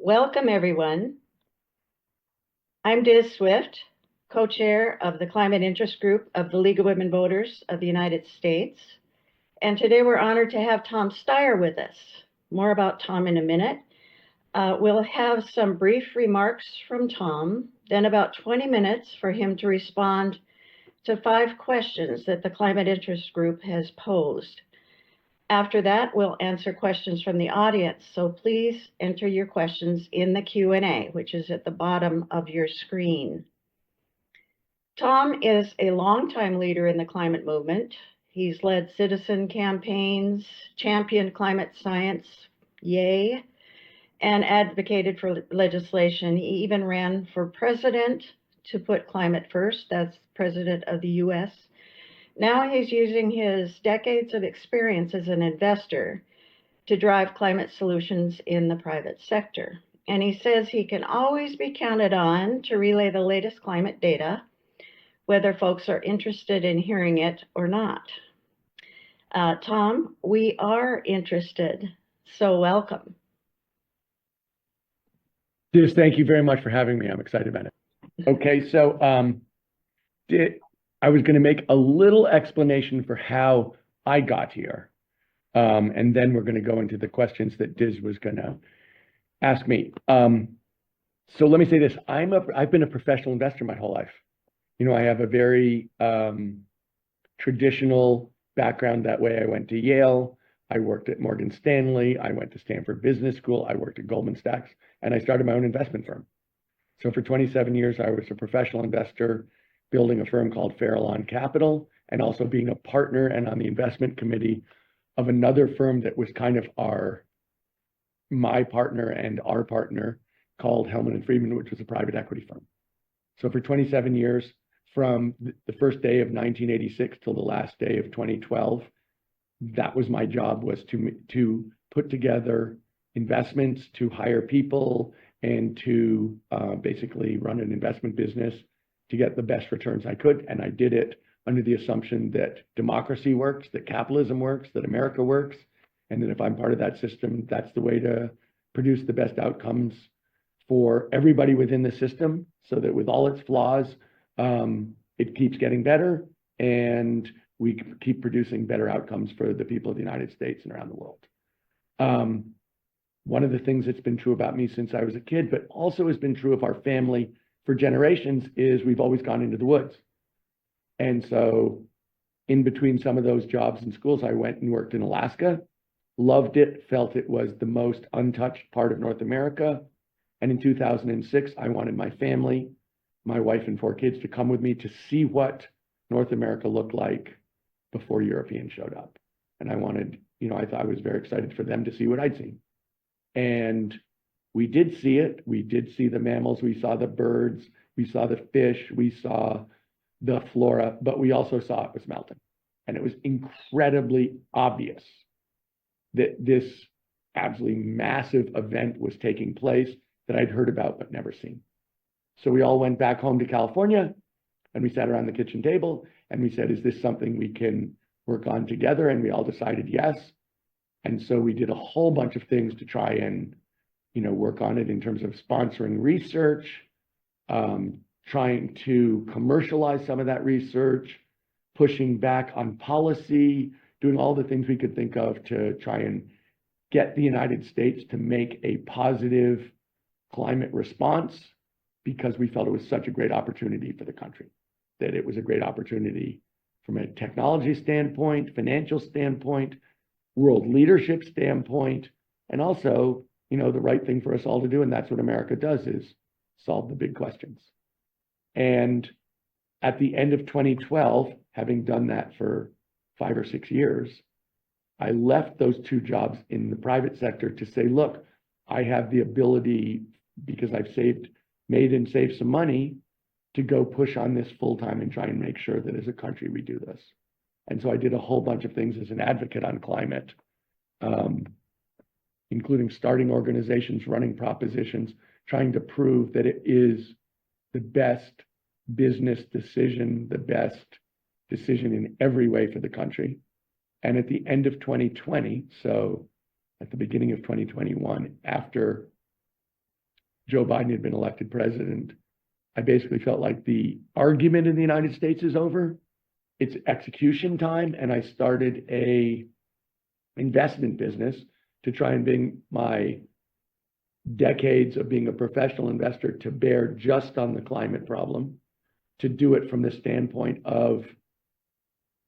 Welcome, everyone. I'm Diz Swift, co-chair of the Climate Interest Group of the League of Women Voters of the United States. And today we're honored to have Tom Steyer with us. More about Tom in a minute. We'll have some brief remarks from Tom, then about 20 minutes for him to respond to 5 questions that the Climate Interest Group has posed. After that, we'll answer questions from the audience, so please enter your questions in the Q&A, which is at the bottom of your screen. Tom is a longtime leader in the climate movement. He's led citizen campaigns, championed climate science, yay, and advocated for legislation. He even ran for president to put climate first. That's president of the US. Now he's using his decades of experience as an investor to drive climate solutions in the private sector. And he says he can always be counted on to relay the latest climate data, whether folks are interested in hearing it or not. Tom, we are interested, so welcome. Diz, thank you very much for having me. I'm excited about it. Okay, so I was going to make a little explanation for how I got here, and then we're going to go into the questions that Diz was going to ask me. So let me say this: I've been a professional investor my whole life. You know, I have a very traditional background that way. I went to Yale. I worked at Morgan Stanley. I went to Stanford Business School. I worked at Goldman Sachs, and I started my own investment firm. So for 27 years, I was a professional investor, building a firm called Farallon Capital, and also being a partner and on the investment committee of another firm that was kind of my partner and our partner, called Hellman & Friedman, which was a private equity firm. So for 27 years, from the first day of 1986 till the last day of 2012, that was my job, was to put together investments, to hire people, and to basically run an investment business to get the best returns I could. And I did it under the assumption that democracy works, that capitalism works, that America works, and that if I'm part of that system, that's the way to produce the best outcomes for everybody within the system, so that with all its flaws, it keeps getting better, and we keep producing better outcomes for the people of the United States and around the world. One of the things that's been true about me since I was a kid, but also has been true of our family for generations, is we've always gone into the woods. And so in between some of those jobs and schools, I went and worked in Alaska, loved it, felt it was the most untouched part of North America. And in 2006, I wanted my family, my wife and 4 kids, to come with me to see what North America looked like before Europeans showed up. And I wanted, I thought I was very excited for them to see what I'd seen. And we did see it. We did see the mammals. We saw the birds. We saw the fish. We saw the flora, but we also saw it was melting. And it was incredibly obvious that this absolutely massive event was taking place that I'd heard about but never seen. So we all went back home to California, and we sat around the kitchen table and we said, is this something we can work on together? And we all decided yes. And so we did a whole bunch of things to try and, work on it in terms of sponsoring research, trying to commercialize some of that research, pushing back on policy, doing all the things we could think of to try and get the United States to make a positive climate response, because we felt it was such a great opportunity for the country, that it was a great opportunity from a technology standpoint, financial standpoint, world leadership standpoint, and also, the right thing for us all to do. And that's what America does, is solve the big questions. And at the end of 2012, having done that for 5 or 6 years, I left those 2 jobs in the private sector to say, look, I have the ability, because I've made and saved some money, to go push on this full time and try and make sure that as a country we do this. And so I did a whole bunch of things as an advocate on climate, including starting organizations, running propositions, trying to prove that it is the best business decision, the best decision in every way for the country. And at the end of 2020, so at the beginning of 2021, after Joe Biden had been elected president, I basically felt like the argument in the United States is over. It's execution time. And I started a investment business to try and bring my decades of being a professional investor to bear just on the climate problem, to do it from the standpoint of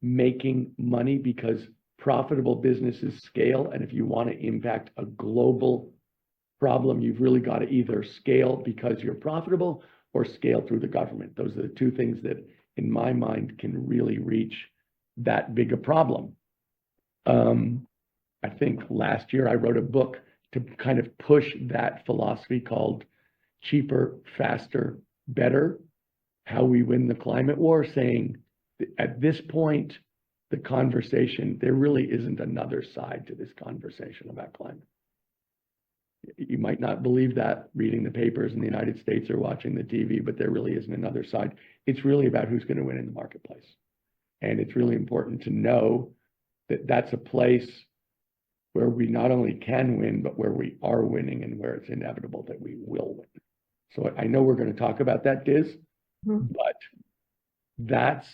making money, because profitable businesses scale. And if you want to impact a global problem, you've really got to either scale because you're profitable or scale through the government. Those are the two things that, in my mind, can really reach that big a problem. I think last year I wrote a book to kind of push that philosophy called Cheaper, Faster, Better: How We Win the Climate War, saying that at this point, the conversation, there really isn't another side to this conversation about climate. You might not believe that reading the papers in the United States or watching the TV, but there really isn't another side. It's really about who's going to win in the marketplace. And it's really important to know that that's a place where we not only can win, but where we are winning and where it's inevitable that we will win. So I know we're going to talk about that, Diz, but that's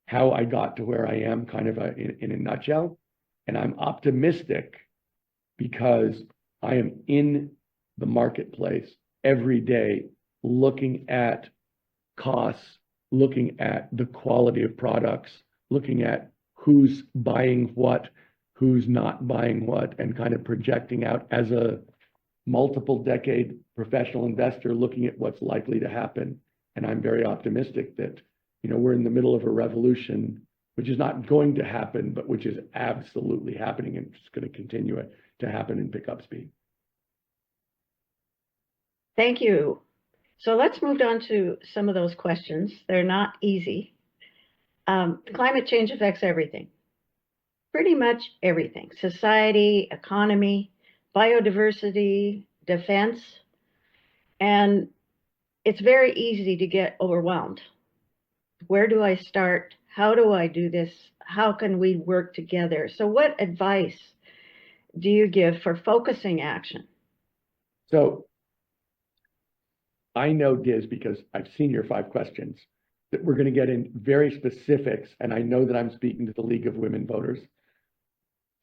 how I got to where I am, kind of in a nutshell. And I'm optimistic because I am in the marketplace every day, looking at costs, looking at the quality of products, looking at who's buying what, who's not buying what, and kind of projecting out as a multiple decade professional investor, looking at what's likely to happen. And I'm very optimistic that, we're in the middle of a revolution, which is not going to happen, but which is absolutely happening, and it's going to continue to happen and pick up speed. Thank you. So let's move on to some of those questions. They're not easy. Climate change affects everything, pretty much everything: society, economy, biodiversity, defense. And it's very easy to get overwhelmed. Where do I start? How do I do this? How can we work together? So what advice do you give for focusing action? So I know, Diz, because I've seen your 5 questions, that we're going to get in very specifics, and I know that I'm speaking to the League of Women Voters.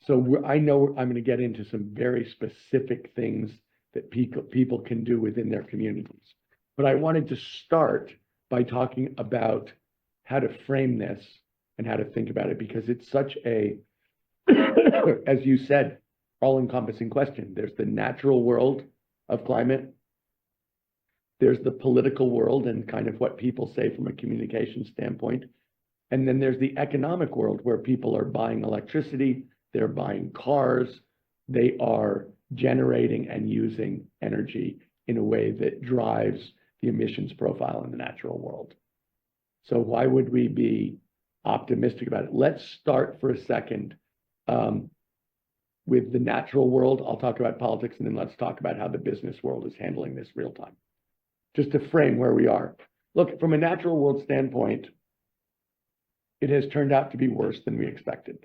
So I know I'm going to get into some very specific things that people can do within their communities. But I wanted to start by talking about how to frame this and how to think about it, because it's such a, as you said, all-encompassing question. There's the natural world of climate. There's the political world and kind of what people say from a communication standpoint. And then there's the economic world, where people are buying electricity, they're buying cars, they are generating and using energy in a way that drives the emissions profile in the natural world. So why would we be optimistic about it? Let's start for a second with the natural world. I'll talk about politics, and then let's talk about how the business world is handling this real time, just to frame where we are. Look, from a natural world standpoint, it has turned out to be worse than we expected.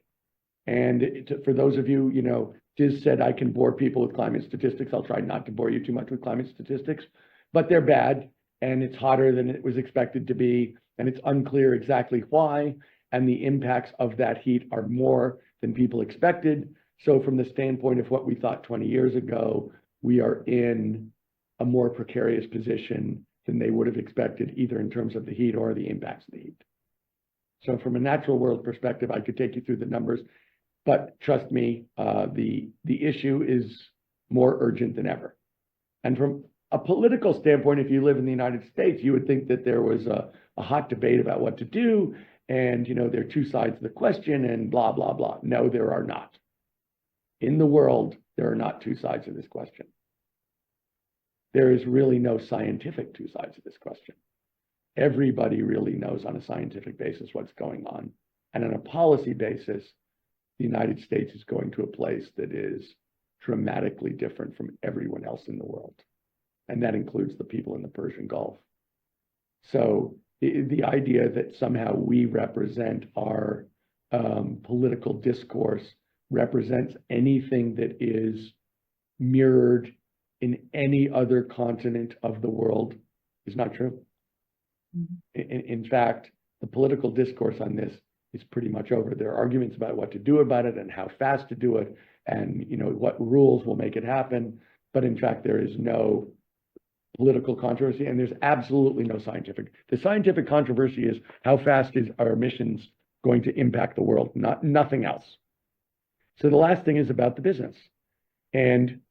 And for those of you, Diz said I can bore people with climate statistics. I'll try not to bore you too much with climate statistics, but they're bad, and it's hotter than it was expected to be, and it's unclear exactly why, and the impacts of that heat are more than people expected. So from the standpoint of what we thought 20 years ago, we are in a more precarious position than they would have expected, either in terms of the heat or the impacts of the heat. So from a natural world perspective, I could take you through the numbers, but trust me, the issue is more urgent than ever. And from a political standpoint, if you live in the United States, you would think that there was a hot debate about what to do, and there are 2 sides to the question, and blah, blah, blah. No, there are not. In the world, there are not 2 sides of this question. There is really no scientific 2 sides of this question. Everybody really knows on a scientific basis what's going on. And on a policy basis, the United States is going to a place that is dramatically different from everyone else in the world. And that includes the people in the Persian Gulf. So the idea that somehow we represent our political discourse represents anything that is mirrored in any other continent of the world is not true. In fact, the political discourse on this is pretty much over. There are arguments about what to do about it and how fast to do it, and what rules will make it happen. But in fact, there is no political controversy, and there's absolutely no scientific. The scientific controversy is how fast is our emissions going to impact the world, nothing else. So the last thing is about the business. And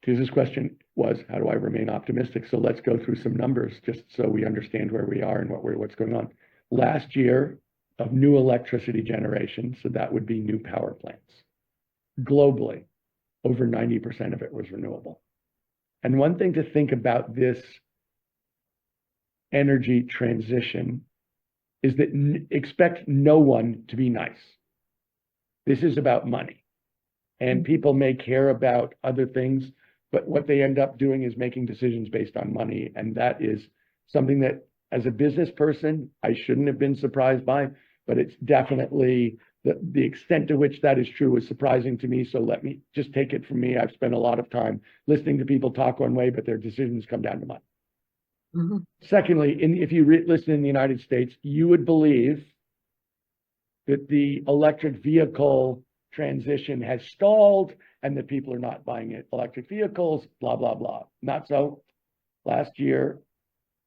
Susan's question was, how do I remain optimistic? So let's go through some numbers just so we understand where we are and what's going on. Last year of new electricity generation, so that would be new power plants, globally, over 90% of it was renewable. And one thing to think about this energy transition is that expect no one to be nice. This is about money. And people may care about other things, but what they end up doing is making decisions based on money. And that is something that, as a business person, I shouldn't have been surprised by, but it's definitely the extent to which that is true is surprising to me. So let me just take it from me. I've spent a lot of time listening to people talk one way, but their decisions come down to money. Mm-hmm. Secondly, if you listen in the United States, you would believe that the electric vehicle transition has stalled and that people are not buying electric vehicles, blah, blah, blah. Not so. Last year,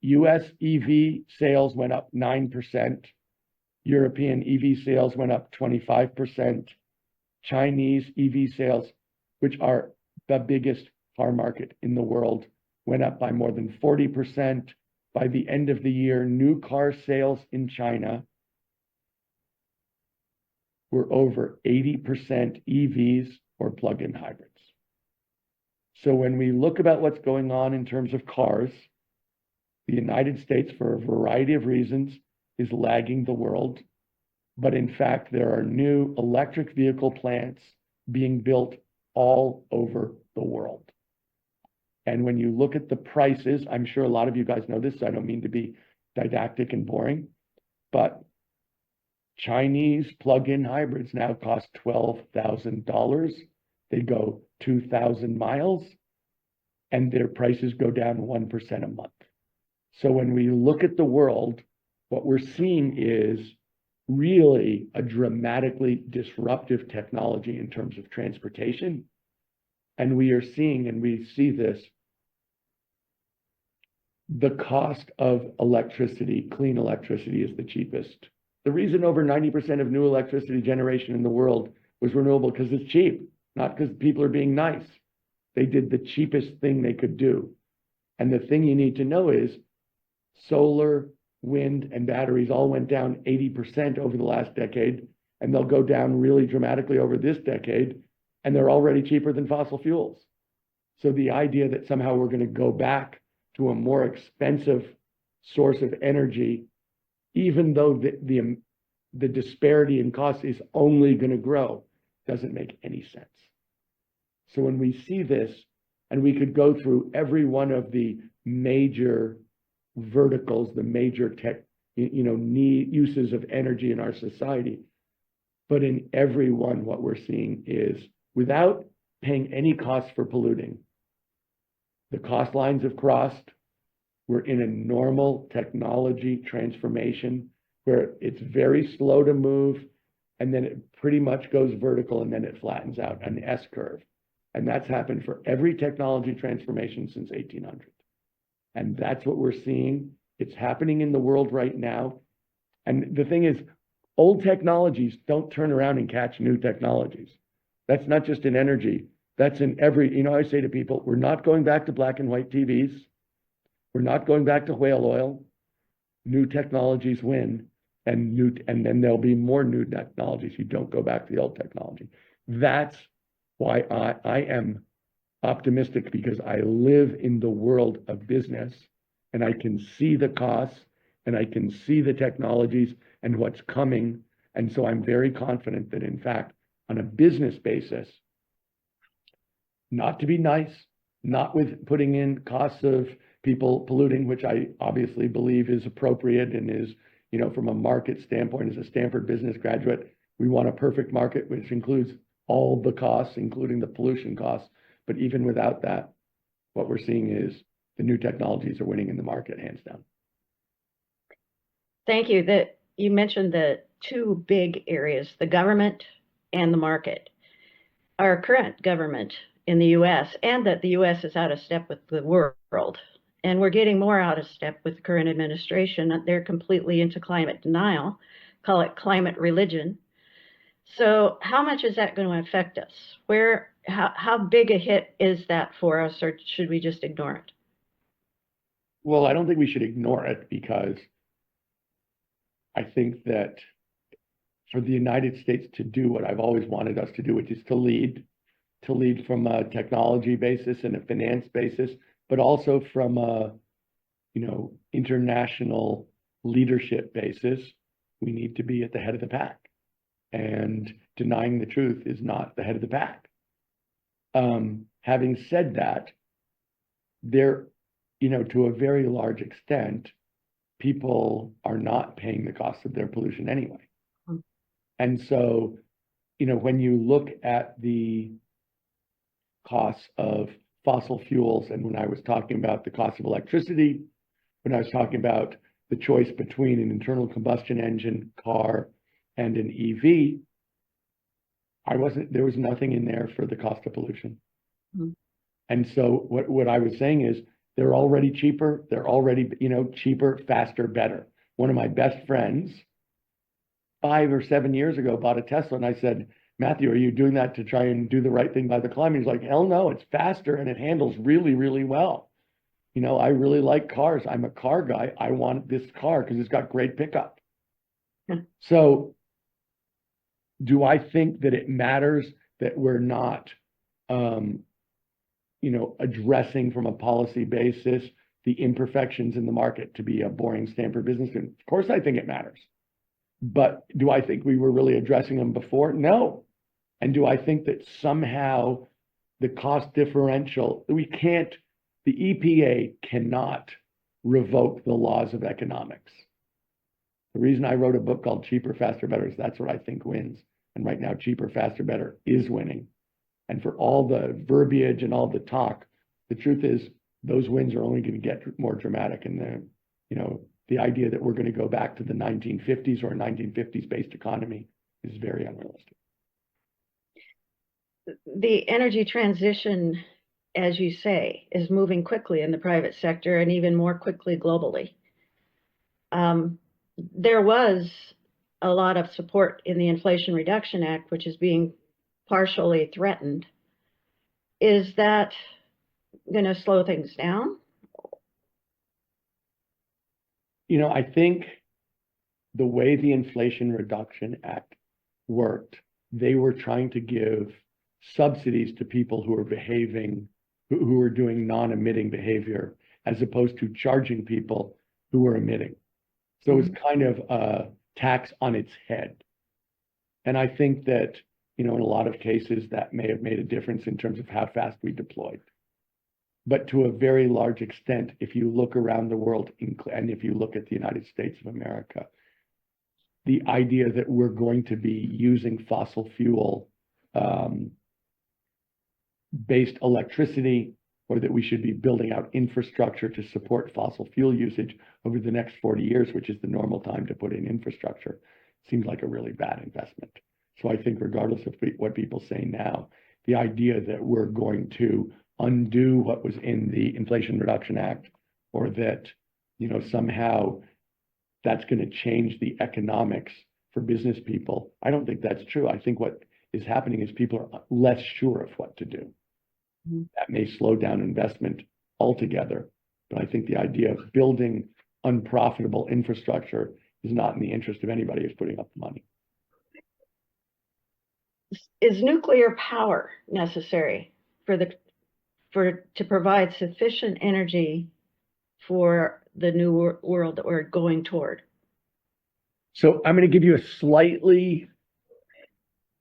US EV sales went up 9%. European EV sales went up 25%. Chinese EV sales, which are the biggest car market in the world, went up by more than 40%. By the end of the year, new car sales in China were over 80% EVs or plug-in hybrids. So when we look about what's going on in terms of cars, the United States, for a variety of reasons, is lagging the world. But in fact, there are new electric vehicle plants being built all over the world. And when you look at the prices, I'm sure a lot of you guys know this, so I don't mean to be didactic and boring, but Chinese plug-in hybrids now cost $12,000. They go 2,000 miles, and their prices go down 1% a month. So when we look at the world, what we're seeing is really a dramatically disruptive technology in terms of transportation. And we are seeing, and we see this, the cost of electricity, clean electricity, is the cheapest. The reason over 90% of new electricity generation in the world was renewable because it's cheap, not because people are being nice. They did the cheapest thing they could do. And the thing you need to know is solar, wind, and batteries all went down 80% over the last decade, and they'll go down really dramatically over this decade, and they're already cheaper than fossil fuels. So the idea that somehow we're going to go back to a more expensive source of energy, even though the disparity in cost is only going to grow, doesn't make any sense. So when we see this, and we could go through every one of the major verticals, the major tech, uses of energy in our society, but in every one, what we're seeing is, without paying any cost for polluting, the cost lines have crossed. We're in a normal technology transformation where it's very slow to move, and then it pretty much goes vertical, and then it flattens out, an S curve. And that's happened for every technology transformation since 1800. And that's what we're seeing. It's happening in the world right now. And the thing is, old technologies don't turn around and catch new technologies. That's not just in energy. That's in every, I say to people, we're not going back to black and white TVs. We're not going back to whale oil. New technologies win, and then there'll be more new technologies. You don't go back to the old technology. That's why I am optimistic, because I live in the world of business, and I can see the costs, and I can see the technologies and what's coming. And so I'm very confident that, in fact, on a business basis, not to be nice, not with putting in costs of people polluting, which I obviously believe is appropriate and is, from a market standpoint, as a Stanford business graduate, we want a perfect market, which includes all the costs, including the pollution costs. But even without that, what we're seeing is the new technologies are winning in the market, hands down. Thank you. That you mentioned the two big areas, the government and the market. Our current government in the US, and that the US is out of step with the world. And we're getting more out of step with the current administration. They're completely into climate denial, call it climate religion. So how much is that going to affect us? How big a hit is that for us, or should we just ignore it? Well, I don't think we should ignore it, because I think that for the United States to do what I've always wanted us to do, which is to lead from a technology basis and a finance basis, but also from a, international leadership basis, we need to be at the head of the pack. And denying the truth is not the head of the pack. Having said that, there, to a very large extent, people are not paying the cost of their pollution anyway. And so, when you look at the costs of fossil fuels, and when I was talking about the cost of electricity, when I was talking about the choice between an internal combustion engine car and an EV, there was nothing in there for the cost of pollution. Mm-hmm. And so what I was saying is, they're already cheaper. They're already, cheaper, faster, better. One of my best friends 5 or 7 years ago bought a Tesla, and I said, Matthew, are you doing that to try and do the right thing by the climate? He's like, hell no, it's faster and it handles really, really well. I really like cars. I'm a car guy. I want this car because it's got great pickup. So do I think that it matters that we're not, addressing from a policy basis the imperfections in the market to be a boring Stanford business student? Of course, I think it matters. But do I think we were really addressing them before? No. And do I think that somehow the cost differential, the EPA cannot revoke the laws of economics. The reason I wrote a book called Cheaper, Faster, Better is that's what I think wins. And right now, cheaper, faster, better is winning. And for all the verbiage and all the talk, the truth is those wins are only going to get more dramatic. And the idea that we're going to go back to the 1950s or a 1950s based economy is very unrealistic. The energy transition, as you say, is moving quickly in the private sector and even more quickly globally. There was a lot of support in the Inflation Reduction Act, which is being partially threatened. Is that going to slow things down? I think the way the Inflation Reduction Act worked, they were trying to give subsidies to people who are who are doing non-emitting behavior, as opposed to charging people who are emitting. So it's kind of a tax on its head. And I think that, in a lot of cases that may have made a difference in terms of how fast we deployed. But to a very large extent, if you look around the world, and if you look at the United States of America, the idea that we're going to be using fossil fuel based electricity, or that we should be building out infrastructure to support fossil fuel usage over the next 40 years, which is the normal time to put in infrastructure, seems like a really bad investment. So I think regardless of what people say now, the idea that we're going to undo what was in the Inflation Reduction Act, or that, somehow that's going to change the economics for business people, I don't think that's true. I think what is happening is people are less sure of what to do. Mm-hmm. That may slow down investment altogether, but I think the idea of building unprofitable infrastructure is not in the interest of anybody who's putting up the money. Is nuclear power necessary to provide sufficient energy for the new world that we're going toward? So I'm going to give you a slightly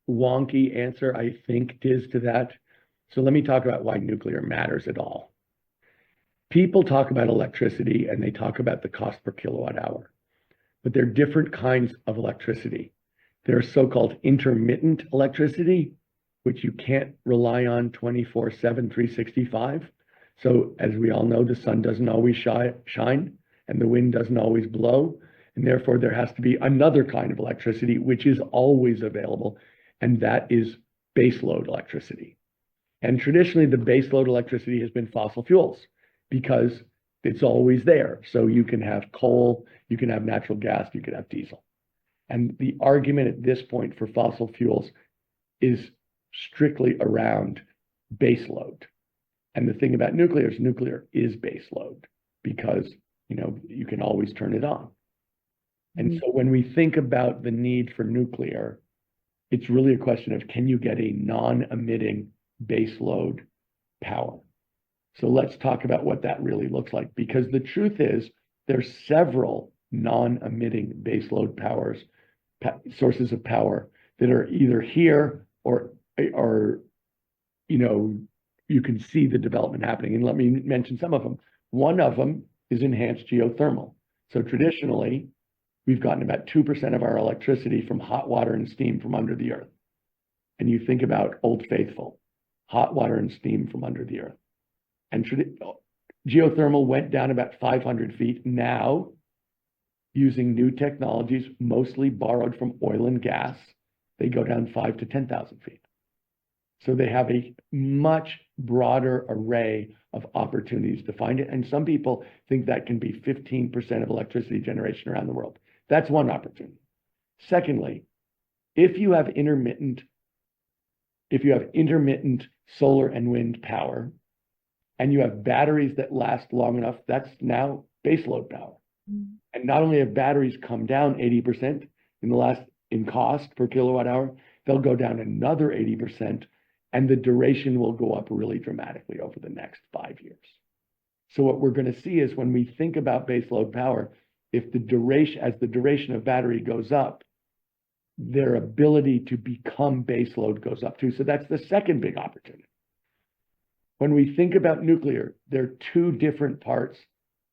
wonky answer, I think, Tiz, to that. So let me talk about why nuclear matters at all. People talk about electricity and they talk about the cost per kilowatt hour, but there are different kinds of electricity. There's so-called intermittent electricity, which you can't rely on 24/7, 365. So as we all know, the sun doesn't always shine and the wind doesn't always blow. And therefore, there has to be another kind of electricity, which is always available, and that is baseload electricity. And traditionally, the baseload electricity has been fossil fuels because it's always there. So you can have coal, you can have natural gas, you can have diesel. And the argument at this point for fossil fuels is strictly around baseload. And the thing about nuclear is baseload because, you can always turn it on. And so when we think about the need for nuclear, it's really a question of, can you get a non-emitting baseload power? So let's talk about what that really looks like, because the truth is there's several non-emitting baseload sources of power that are either here or you can see the development happening. And let me mention some of them. One of them is enhanced geothermal. So traditionally, we've gotten about 2% of our electricity from hot water and steam from under the earth. And you think about Old Faithful, hot water and steam from under the earth. And geothermal went down about 500 feet. Now, using new technologies, mostly borrowed from oil and gas, they go down 5 to 10,000 feet. So they have a much broader array of opportunities to find it. And some people think that can be 15% of electricity generation around the world. That's one opportunity. Secondly, if you have intermittent solar and wind power, and you have batteries that last long enough, that's now baseload power. Mm-hmm. And not only have batteries come down 80% in cost per kilowatt hour, they'll go down another 80%, and the duration will go up really dramatically over the next 5 years. So what we're going to see is when we think about baseload power, as the duration of battery goes up, their ability to become baseload goes up too. So that's the second big opportunity. When we think about nuclear, there are two different parts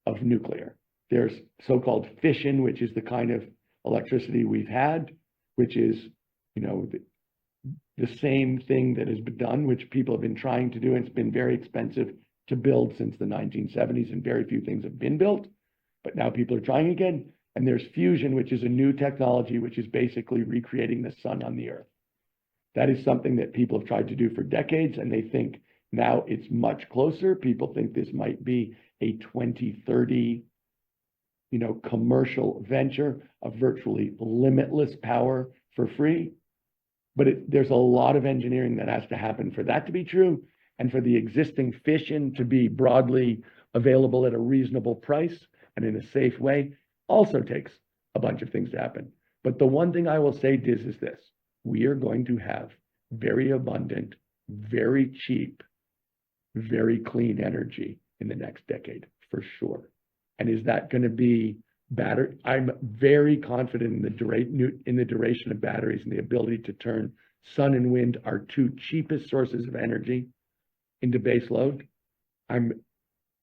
of nuclear. There's so-called fission, which is the kind of electricity we've had, which is, the same thing that has been done, which people have been trying to do. And it's been very expensive to build since the 1970s, and very few things have been built. But now people are trying again. And there's fusion, which is a new technology, which is basically recreating the sun on the earth. That is something that people have tried to do for decades, and they think now it's much closer. People think this might be a 2030, commercial venture of virtually limitless power for free. But there's a lot of engineering that has to happen for that to be true, and for the existing fission to be broadly available at a reasonable price and in a safe way also takes a bunch of things to happen. But the one thing I will say is this: we are going to have very abundant, very cheap, very clean energy in the next decade, for sure. And is that going to be battery? I'm very confident in the duration of batteries and the ability to turn sun and wind, our two cheapest sources of energy, into base load.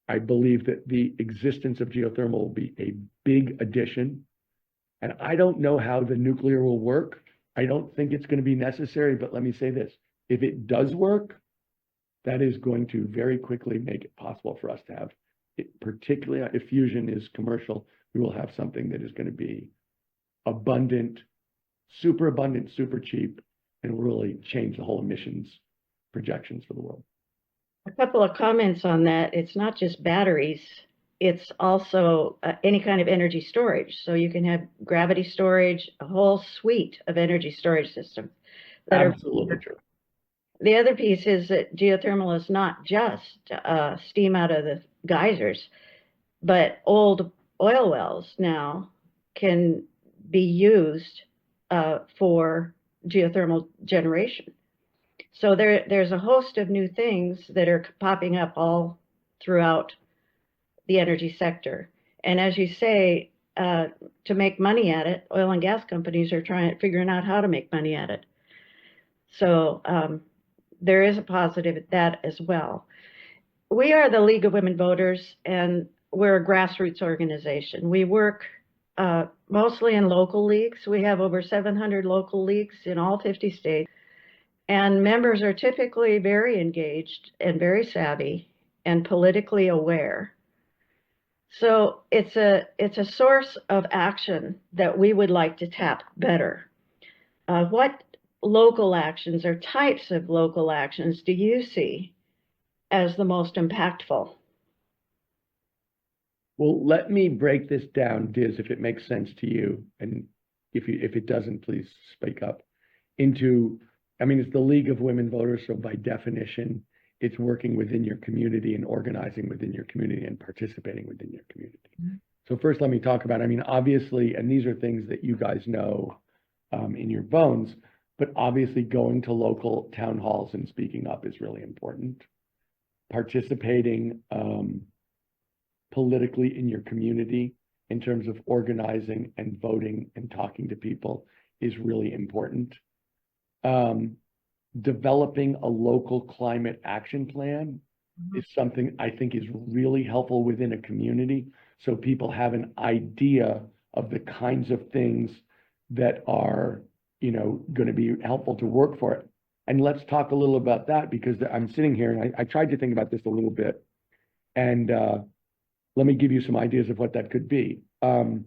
I believe that the existence of geothermal will be a big addition. And I don't know how the nuclear will work. I don't think it's going to be necessary, but let me say this: if it does work, that is going to very quickly make it possible for us to have it, particularly if fusion is commercial. We will have something that is going to be abundant, super cheap, and really change the whole emissions projections for the world. A couple of comments on that. It's not just batteries, it's also any kind of energy storage. So you can have gravity storage, a whole suite of energy storage systems. Absolutely true. The other piece is that geothermal is not just steam out of the geysers, but old oil wells now can be used for geothermal generation. So there's a host of new things that are popping up all throughout the energy sector. And as you say, to make money at it, oil and gas companies are figuring out how to make money at it. So there is a positive at that as well. We are the League of Women Voters, and we're a grassroots organization. We work mostly in local leagues. We have over 700 local leagues in all 50 states. And members are typically very engaged and very savvy and politically aware. So it's a source of action that we would like to tap better. What local actions or types of local actions do you see as the most impactful? Well, let me break this down, Diz, if it makes sense to you, and if it doesn't, please speak up. Into, I mean, it's the League of Women Voters, so by definition, it's working within your community and organizing within your community and participating within your community. So first, let me talk about, I mean, obviously, and these are things that you guys know in your bones, but obviously going to local town halls and speaking up is really important. Participating politically in your community in terms of organizing and voting and talking to people is really important. Developing a local climate action plan is something I think is really helpful within a community, so people have an idea of the kinds of things that are, going to be helpful to work for it. And let's talk a little about that, because I'm sitting here and I tried to think about this a little bit, and let me give you some ideas of what that could be. I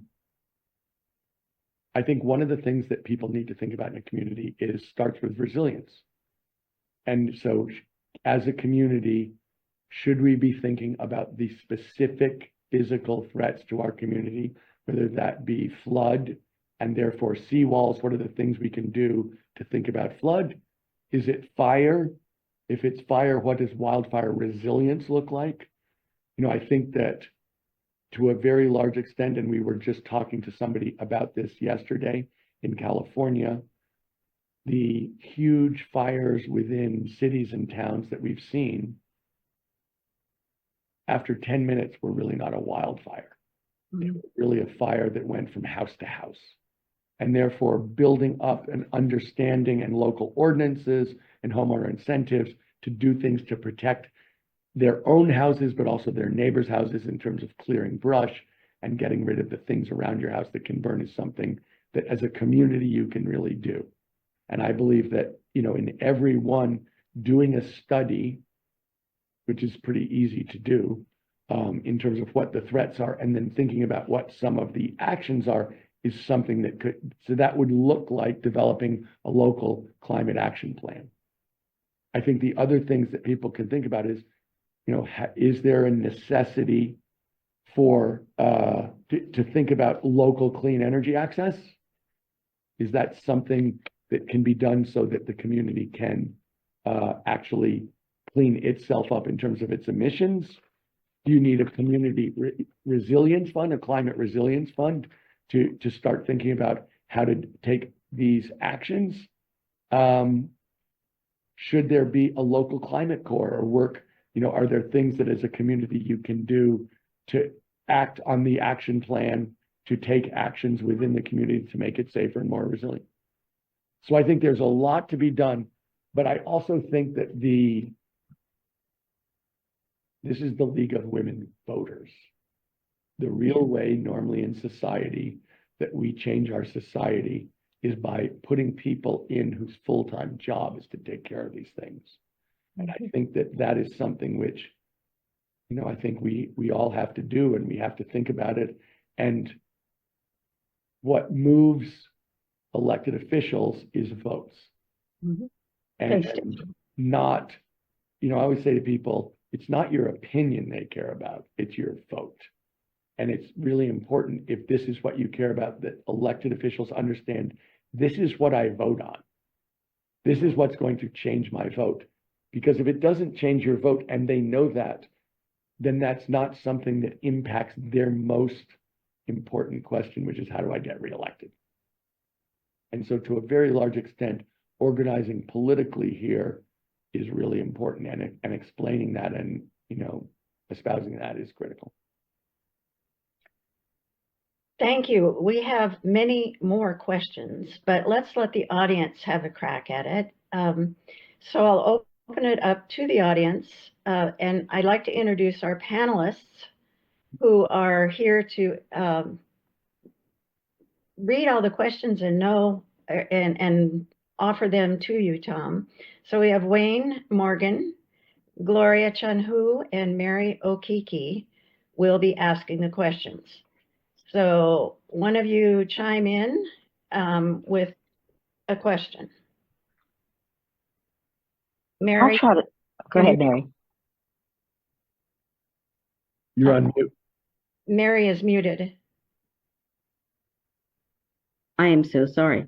think one of the things that people need to think about in a community starts with resilience. And so as a community, should we be thinking about the specific physical threats to our community, whether that be flood and therefore seawalls? What are the things we can do to think about flood? Is it fire? If it's fire, what does wildfire resilience look like? I think that to a very large extent, and we were just talking to somebody about this yesterday in California, the huge fires within cities and towns that we've seen, after 10 minutes, were really not a wildfire. It was really a fire that went from house to house. And therefore, building up an understanding and local ordinances and homeowner incentives to do things to protect their own houses, but also their neighbors' houses in terms of clearing brush and getting rid of the things around your house that can burn is something that as a community you can really do. And I believe that, in everyone doing a study, which is pretty easy to do, in terms of what the threats are, and then thinking about what some of the actions are, is something that would look like developing a local climate action plan. I think the other things that people can think about is, is there a necessity for to think about local clean energy access? Is that something that can be done so that the community can actually clean itself up in terms of its emissions? Do you need a community resilience fund, a climate resilience fund, to start thinking about how to take these actions? Should there be a local climate corps or work? Are there things that as a community you can do to act on the action plan, to take actions within the community to make it safer and more resilient? So I think there's a lot to be done, but I also think that this is the League of Women Voters. The real way normally in society that we change our society is by putting people in whose full-time job is to take care of these things. And I think that is something which, I think we all have to do, and we have to think about it. And what moves elected officials is votes. And not, I always say to people, it's not your opinion they care about, it's your vote. And it's really important, if this is what you care about, that elected officials understand, this is what I vote on. This is what's going to change my vote. Because if it doesn't change your vote and they know that, then that's not something that impacts their most important question, which is, how do I get reelected? And so to a very large extent, organizing politically here is really important, and explaining that and, espousing that is critical. Thank you. We have many more questions, but let's let the audience have a crack at it. So I'll open it up to the audience, and I'd like to introduce our panelists who are here to read all the questions and know and offer them to you, Tom. So we have Wayne Morgan, Gloria Chunhu and Mary Okiki will be asking the questions. So one of you chime in with a question. Mary, I'll try to. Go ahead, Mary. You're on mute. Mary is muted. I am so sorry.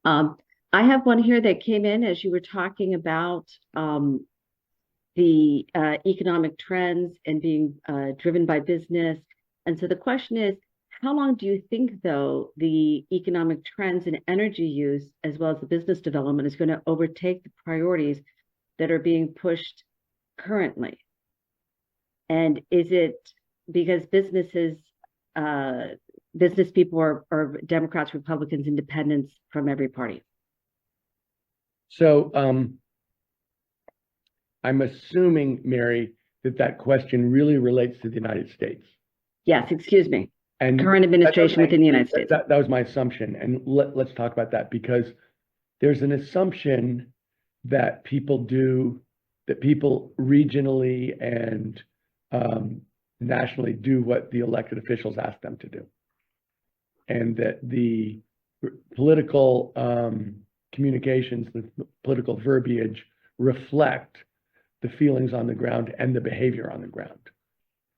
I have one here that came in as you were talking about the economic trends and being driven by business. And so the question is, how long do you think, though, the economic trends in energy use, as well as the business development, is going to overtake the priorities that are being pushed currently? And is it because business people are Democrats, Republicans, Independents from every party? So I'm assuming, Mary, that question really relates to the United States. Yes, excuse me. And current administration within the United States. That was my assumption. And let's talk about that, because there's an assumption that people regionally and nationally do what the elected officials ask them to do. And that the political communications, the political verbiage reflect the feelings on the ground and the behavior on the ground.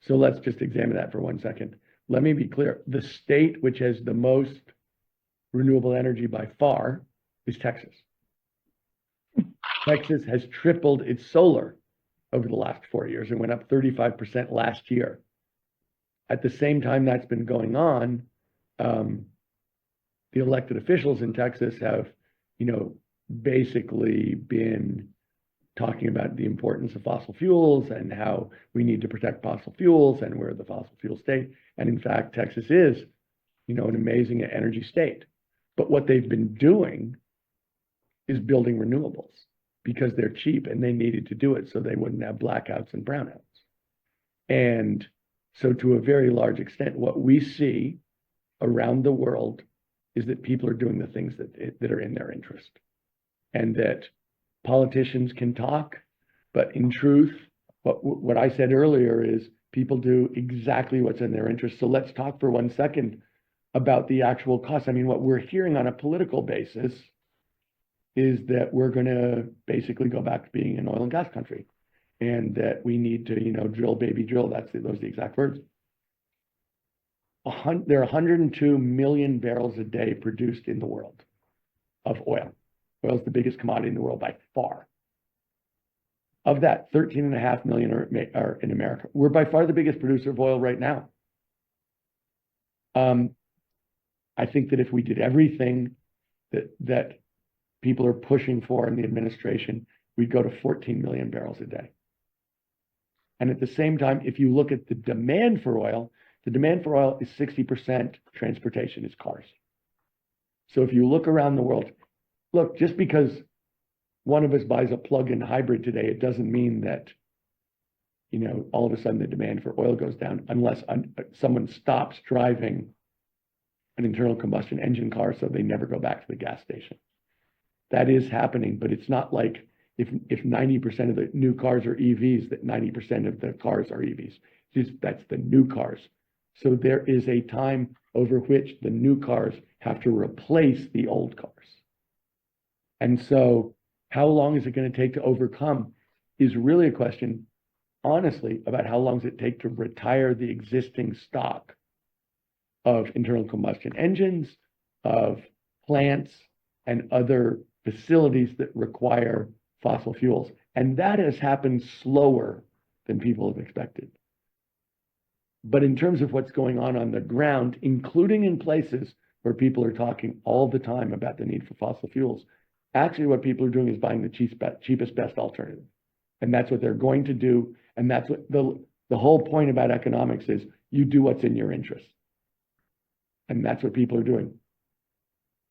So let's just examine that for 1 second. Let me be clear. The state which has the most renewable energy by far is Texas. Texas has tripled its solar over the last 4 years and went up 35% last year. At the same time that's been going on, the elected officials in Texas have, basically been talking about the importance of fossil fuels and how we need to protect fossil fuels and we're the fossil fuel state. And in fact, Texas is, an amazing energy state. But what they've been doing is building renewables because they're cheap and they needed to do it so they wouldn't have blackouts and brownouts. And so to a very large extent, what we see around the world is that people are doing the things that are in their interest, and that politicians can talk, but in truth, what I said earlier is people do exactly what's in their interest. So let's talk for 1 second about the actual cost. I mean, what we're hearing on a political basis is that we're going to basically go back to being an oil and gas country, and that we need to, drill, baby, drill. Those are the exact words. There are 102 million barrels a day produced in the world of oil. Oil is the biggest commodity in the world by far. Of that, 13.5 million are in America. We're by far the biggest producer of oil right now. I think that if we did everything that people are pushing for in the administration, we'd go to 14 million barrels a day. And at the same time, if you look at the demand for oil, the demand for oil is 60% transportation, is cars. So if you look around the world, look, just because one of us buys a plug-in hybrid today, it doesn't mean that, all of a sudden the demand for oil goes down unless someone stops driving an internal combustion engine car so they never go back to the gas station. That is happening, but it's not like if 90% of the new cars are EVs, that 90% of the cars are EVs. That's the new cars. So there is a time over which the new cars have to replace the old cars. And so how long is it going to take to overcome is really a question, honestly, about how long does it take to retire the existing stock of internal combustion engines, of plants, and other facilities that require fossil fuels. And that has happened slower than people have expected. But in terms of what's going on the ground, including in places where people are talking all the time about the need for fossil fuels, actually what people are doing is buying the cheapest, best alternative. And that's what they're going to do. And that's what the whole point about economics is, you do what's in your interest. And that's what people are doing.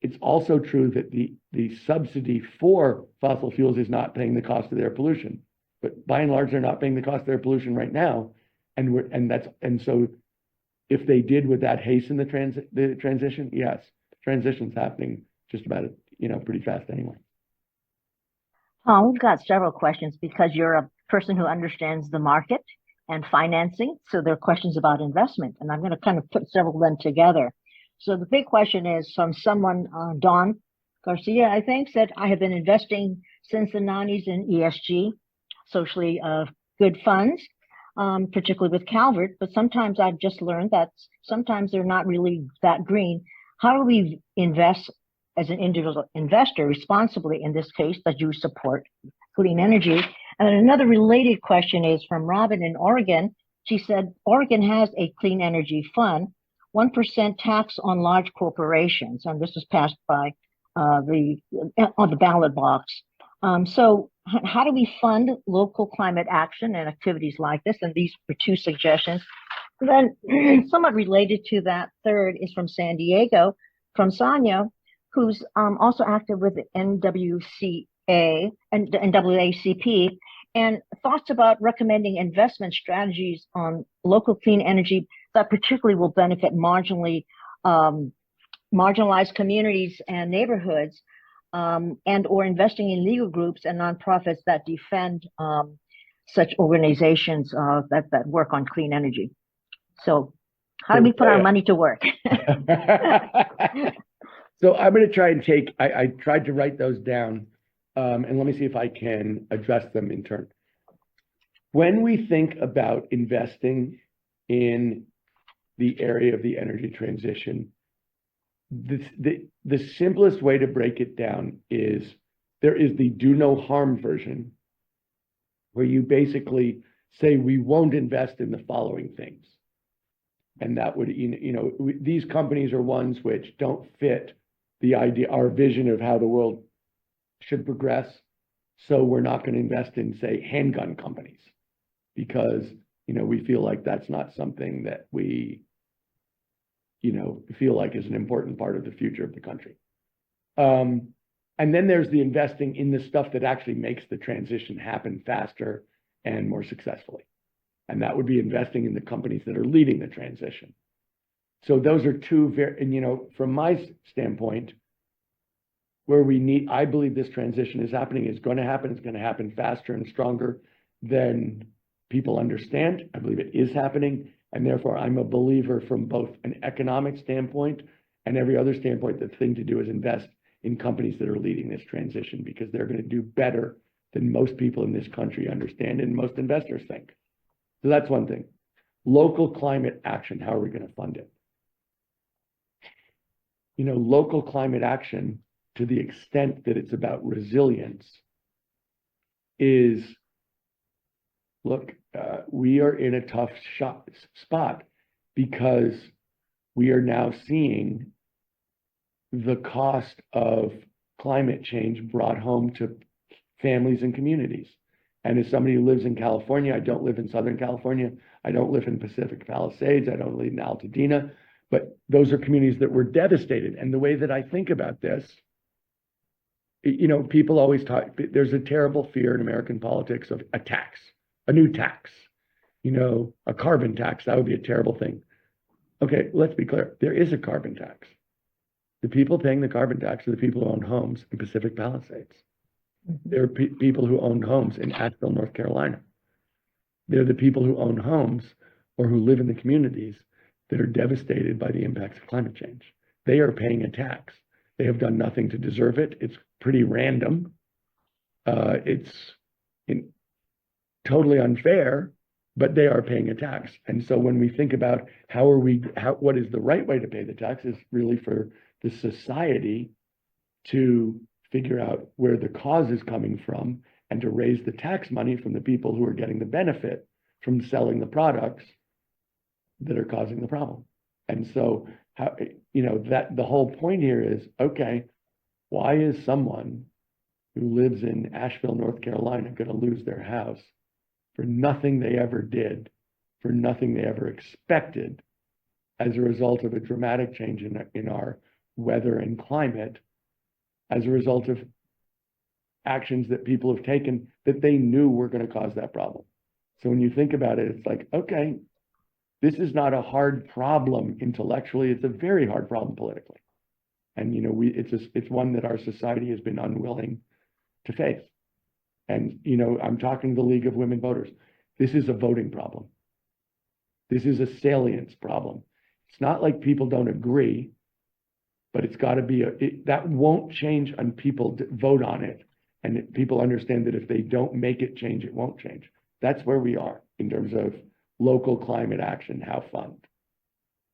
It's also true that the subsidy for fossil fuels is not paying the cost of their pollution. But by and large, they're not paying the cost of their pollution right now. And so if they did, would that hasten the transition? Yes, the transition's happening just about, pretty fast anyway. Tom, we've got several questions because you're person who understands the market and financing. So there are questions about investment, and I'm going to kind of put several of them together. So the big question is from someone, Dawn Garcia, I think, said, I have been investing since the 90s in ESG, socially good funds, particularly with Calvert, but sometimes I've just learned that sometimes they're not really that green. How do we invest as an individual investor responsibly in this case that you support clean energy? And another related question is from Robin in Oregon. She said, Oregon has a clean energy fund, 1% tax on large corporations, and this was passed by on the ballot box. So how do we fund local climate action and activities like this? And these were two suggestions. And then somewhat related to that, third is from San Diego, from Sonia, who's also active with the NWCA and NAACP, and thoughts about recommending investment strategies on local clean energy that particularly will benefit marginalized communities and neighborhoods, and or investing in legal groups and nonprofits that defend such organizations that work on clean energy. So how do we put our money to work? So I'm going to try and I tried to write those down, and let me see if I can address them in turn. When we think about investing in the area of the energy transition, the simplest way to break it down is there is the do no harm version, where you basically say we won't invest in the following things. And that would, these companies are ones which don't fit the idea, our vision of how the world should progress. So we're not going to invest in, say, handgun companies, because, we feel like that's not something that we, feel like is an important part of the future of the country. And then there's the investing in the stuff that actually makes the transition happen faster and more successfully. And that would be investing in the companies that are leading the transition. So those are two from my standpoint, where I believe this transition is happening, is going to happen. It's going to happen faster and stronger than people understand. I believe it is happening. And therefore, I'm a believer from both an economic standpoint and every other standpoint. The thing to do is invest in companies that are leading this transition, because they're going to do better than most people in this country understand and most investors think. So that's one thing. Local climate action, how are we going to fund it? Local climate action, to the extent that it's about resilience, is, look, we are in a tough spot because we are now seeing the cost of climate change brought home to families and communities. And as somebody who lives in California, I don't live in Southern California, I don't live in Pacific Palisades, I don't live in Altadena, but those are communities that were devastated. And the way that I think about this, people always talk, there's a terrible fear in American politics of a tax, a new tax, a carbon tax. That would be a terrible thing. Okay, let's be clear. There is a carbon tax. The people paying the carbon tax are the people who own homes in Pacific Palisades. There are people who own homes in Asheville, North Carolina. They're the people who own homes or who live in the communities that are devastated by the impacts of climate change. They are paying a tax. They have done nothing to deserve it. It's pretty random. It's totally unfair, but they are paying a tax. And so when we think about what is the right way to pay the tax, is really for the society to figure out where the cause is coming from and to raise the tax money from the people who are getting the benefit from selling the products that are causing the problem. And so that the whole point here is, okay, why is someone who lives in Asheville, North Carolina, going to lose their house for nothing they ever did, for nothing they ever expected, as a result of a dramatic change in our weather and climate, as a result of actions that people have taken that they knew were going to cause that problem? So when you think about it, it's like, okay, this is not a hard problem intellectually. It's a very hard problem politically. And it's one that our society has been unwilling to face. And, you know, I'm talking to the League of Women Voters. This is a voting problem. This is a salience problem. It's not like people don't agree, but it's got to be that won't change when people vote on it. And people understand that if they don't make it change, it won't change. That's where we are in terms of local climate action, how fund.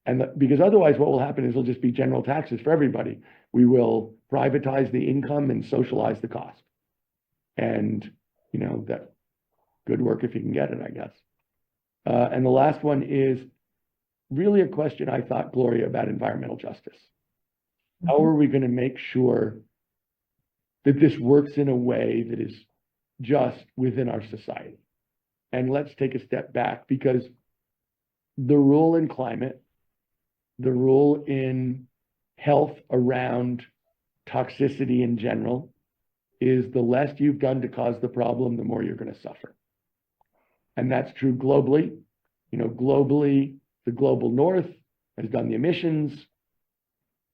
And because otherwise what will happen is it'll just be general taxes for everybody. We will privatize the income and socialize the cost. And, you know, that good work if you can get it, I guess. And the last one is really a question I thought, Gloria, about environmental justice. How are we going to make sure that this works in a way that is just within our society? And let's take a step back, because the rule in climate, the rule in health around toxicity in general, is the less you've done to cause the problem, the more you're going to suffer. And that's true globally. You know, globally, the global north has done the emissions.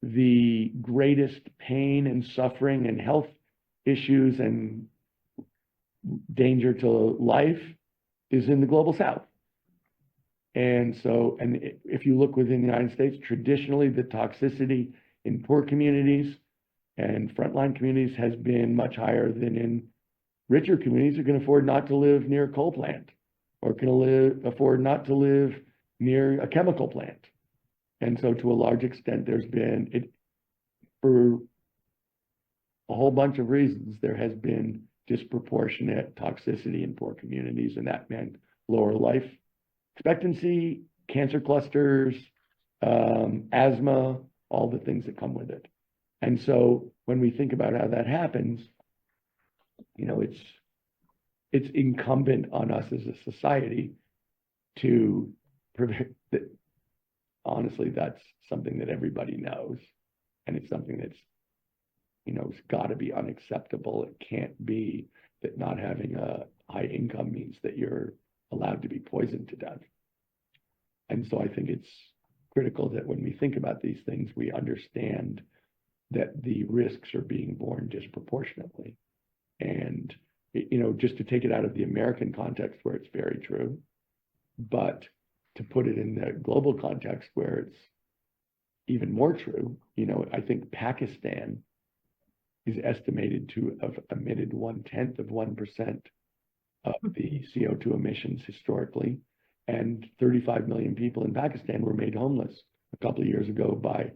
The greatest pain and suffering and health issues and danger to life is in the global south. And so, and if you look within the United States, traditionally the toxicity in poor communities and frontline communities has been much higher than in richer communities who can afford not to live near a coal plant or can afford not to live near a chemical plant. And so to a large extent, there's been, for a whole bunch of reasons, there has been disproportionate toxicity in poor communities, and that meant lower life expectancy, cancer clusters, asthma, all the things that come with it. And so when we think about how that happens, you know, it's incumbent on us as a society to prevent that. Honestly, that's something that everybody knows, and it's something that's, you know, it's got to be unacceptable. It can't be that not having a high income means that you're allowed to be poisoned to death. And so I think it's critical that when we think about these things, we understand that the risks are being borne disproportionately. And, you know, just to take it out of the American context where it's very true, but to put it in the global context where it's even more true, you know, I think Pakistan is estimated to have emitted 0.1% of the CO2 emissions historically, and 35 million people in Pakistan were made homeless a couple of years ago by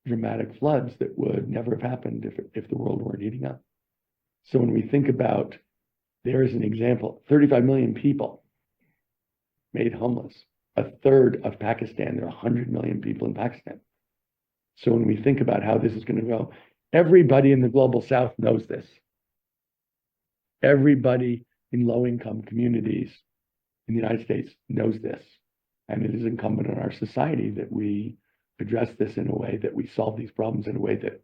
dramatic floods that would never have happened if the world weren't heating up. So when we think about, there's an example, 35 million people made homeless. A third of Pakistan, there are 100 million people in Pakistan. So when we think about how this is going to go, everybody in the global south knows this. Everybody in low-income communities in the United States knows this. And it is incumbent on our society that we address this in a way that we solve these problems in a way that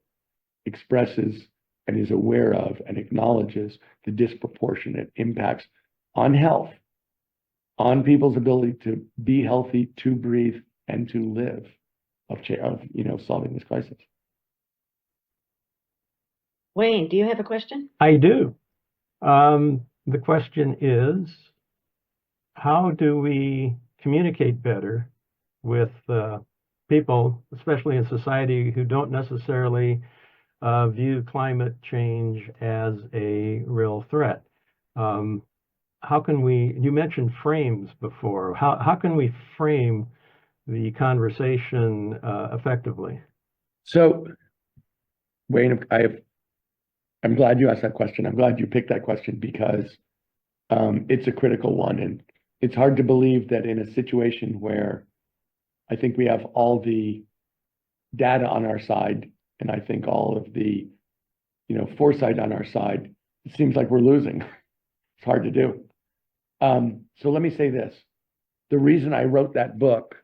expresses and is aware of and acknowledges the disproportionate impacts on health, on people's ability to be healthy, to breathe, and to live, of you know, solving this crisis. Wayne, do you have a question? I do. The question is, how do we communicate better with people, especially in society, who don't necessarily view climate change as a real threat? How can we, you mentioned frames before, how can we frame the conversation effectively? So, Wayne, I'm glad you asked that question. I'm glad you picked that question because it's a critical one. And it's hard to believe that in a situation where I think we have all the data on our side, and I think all of the, you know, foresight on our side, it seems like we're losing. It's hard to do. So let me say this. The reason I wrote that book,